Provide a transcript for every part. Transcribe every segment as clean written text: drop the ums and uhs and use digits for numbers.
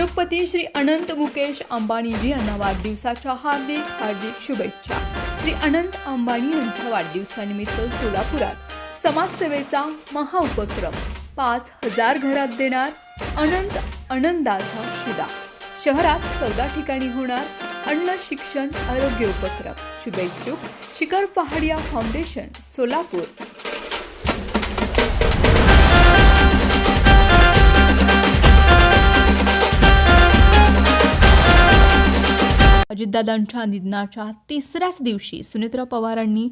उद्योगपती श्री अनंत मुकेश अंबानीजी यांना वाढदिवसाच्या हार्दिक शुभेच्छा। श्री अनंत अंबानी यांच्या वाढदिवसानिमित्त सोलापुरात समाजसेवेचा महाउपक्रम 5000 घरात देणार आनंदाचा शिदा। शहरात 14 ठिकाणी होणार अन्न शिक्षण आरोग्य उपक्रम। शुभेच्छुक शिखर पहाडिया फाउंडेशन सोलापूर। अजितदादांच्या निधनाच्या तिसऱ्याच दिवशी सुनेत्रा पवारांनी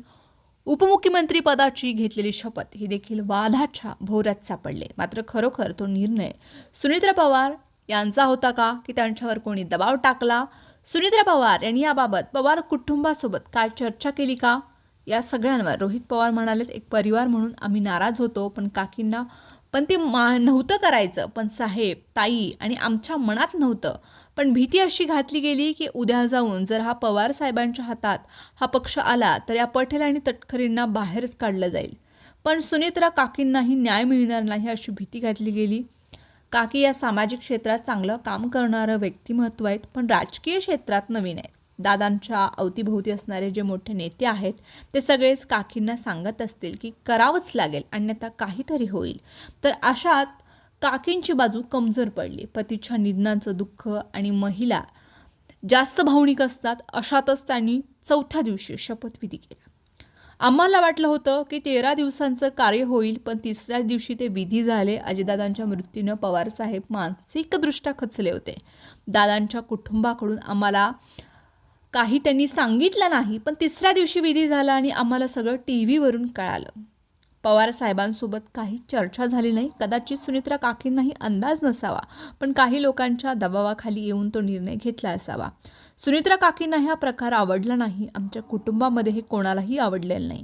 उपमुख्यमंत्री पदाची घेतलेली शपथ ही देखील वादाच्या भोवऱ्यात सापडले। मात्र खरोखर तो निर्णय सुनेत्रा पवार यांचा होता का की त्यांच्यावर कोणी दबाव टाकला? सुनेत्रा पवार यांनी याबाबत पवार कुटुंबासोबत काय चर्चा केली का? या सगळ्यांवर रोहित पवार म्हणाले, एक परिवार म्हणून आम्ही नाराज होतो पण काकींना पण ते नव्हतं करायचं, पण साहेब ताई आणि आमच्या मनात नव्हतं। पण भीती अशी घातली गेली की उद्या जाऊन जर हा पवार साहेबांच्या हातात हा पक्ष आला तर या पटेल आणि तटकरेंना बाहेरच काढलं जाईल। पण सुनेत्रा काकींनाही न्याय मिळणार नाही अशी भीती घातली गेली। काकी या सामाजिक क्षेत्रात चांगलं काम करणारं व्यक्तिमत्व आहेत, पण राजकीय क्षेत्रात नवीन आहेत। दादांच्या अवतीभोवती असणारे जे मोठे नेते आहेत ते सगळेच काकींना सांगत असतील की करावंच लागेल अन्यथा काहीतरी होईल। तर अशात काकींची बाजू कमजोर पडली। पतीच्या निधनाचं दुःख आणि महिला जास्त भावनिक असतात, अशातच त्यांनी चौथ्या दिवशी शपथविधी केला। आम्हाला वाटलं होतं की 13 दिवसांचं कार्य होईल, पण तिसऱ्याच दिवशी ते विधी झाले। अजितदादांच्या मृत्यूनं पवारसाहेब मानसिकदृष्ट्या खचले होते। दादांच्या कुटुंबाकडून आम्हाला काही त्यांनी सांगितलं नाही, पण तिसऱ्या दिवशी विधी झाला आणि आम्हाला सगळं टीव्हीवरून कळालं। पवार साहेबांसोबत काही चर्चा झाली नाही। कदाचित सुनेत्रा काकींनाही अंदाज नसावा, पण काही लोकांच्या दबावाखाली येऊन तो निर्णय घेतला असावा। सुनेत्रा काकींना हा प्रकार आवडला नाही। आमच्या कुटुंबामध्ये हे कोणालाही आवडलेलं नाही।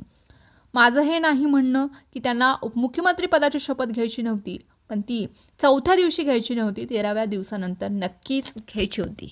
माझं हे नाही म्हणणं की त्यांना उपमुख्यमंत्री पदाची शपथ घ्यायची नव्हती, पण ती चौथ्या दिवशी घ्यायची नव्हती, 13व्या दिवसानंतर नक्कीच घ्यायची होती।